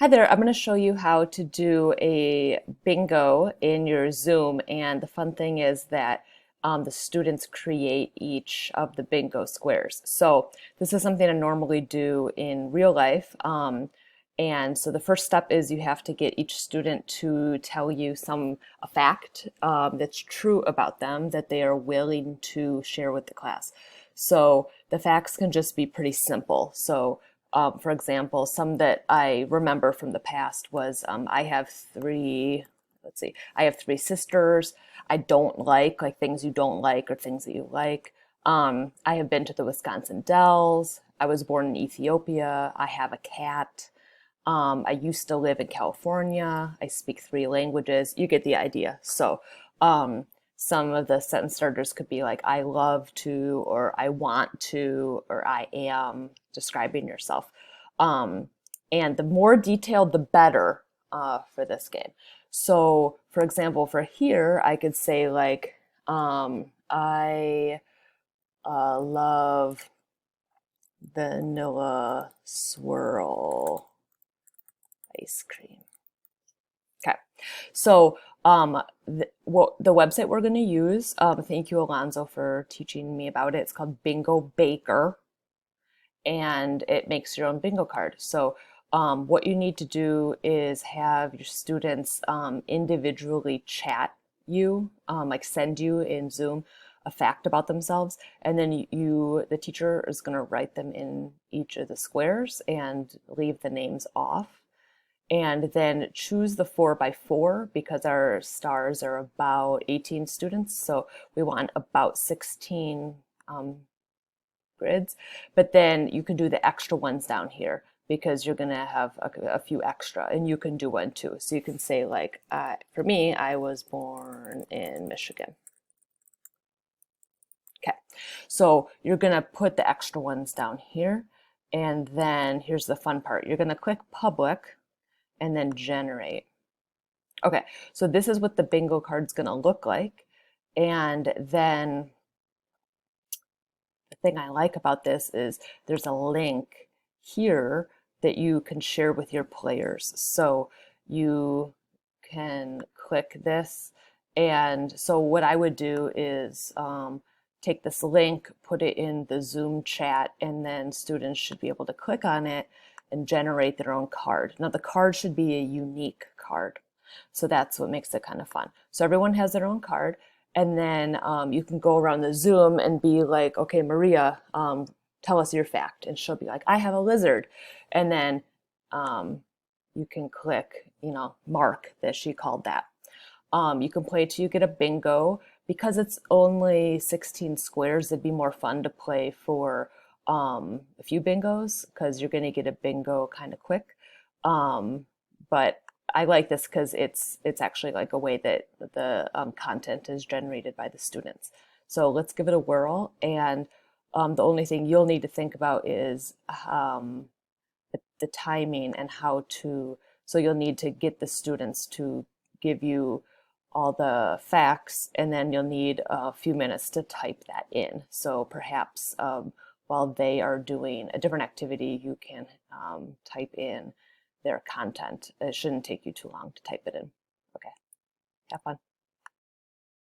Hi there, I'm going to show you how to do a bingo in your Zoom. And the fun thing is that the students create each of the bingo squares. So this is something I normally do in real life. And so the first step is you have to get each student to tell you a fact that's true about them that they are willing to share with the class. So the facts can just be pretty simple. So for example, some that I remember from the past was I have let's see, I have three sisters. I don't like things you don't like or things that you like. I have been to the Wisconsin Dells. I was born in Ethiopia. I have a cat. I used to live in California. I speak three languages. You get the idea. So, some of the sentence starters could be like, I love to, or I want to, or I am, describing yourself. Um, and the more detailed, the better for this game. So, for example, for here, I could say, like, I love vanilla swirl ice cream. Okay, so the website we're going to use, thank you, Alonzo, for teaching me about it. It's called Bingo Baker, and it makes your own bingo card. So what you need to do is have your students individually chat you, like send you in Zoom a fact about themselves, and then the teacher is going to write them in each of the squares and leave the names off, and then choose the 4x4 because our stars are about 18 students. So we want about 16 grids, but then you can do the extra ones down here because you're going to have a few extra, and you can do one too. So you can say, like, for me, I was born in Michigan. Okay, so you're going to put the extra ones down here. And then here's the fun part. You're going to click public and then generate. Okay, so this is what the bingo card's going to look like. And then the thing I like about this is there's a link here that you can share with your players. So you can click this. And so what I would do is take this link, put it in the Zoom chat, and then students should be able to click on it and generate their own card. Now the card should be a unique card. So that's what makes it kind of fun. So everyone has their own card. And then you can go around the Zoom and be like, okay, Maria, tell us your fact. And she'll be like, I have a lizard. And then you can click, mark that she called that. You can play till you get a bingo. Because it's only 16 squares, it'd be more fun to play for a few bingos because you're going to get a bingo kind of quick. But I like this because it's actually like a way that the content is generated by the students. So let's give it a whirl. And the only thing you'll need to think about is the timing and how to. So you'll need to get the students to give you all the facts, and then you'll need a few minutes to type that in. So perhaps while they are doing a different activity, you can type in their content. It shouldn't take you too long to type it in. Okay, have fun.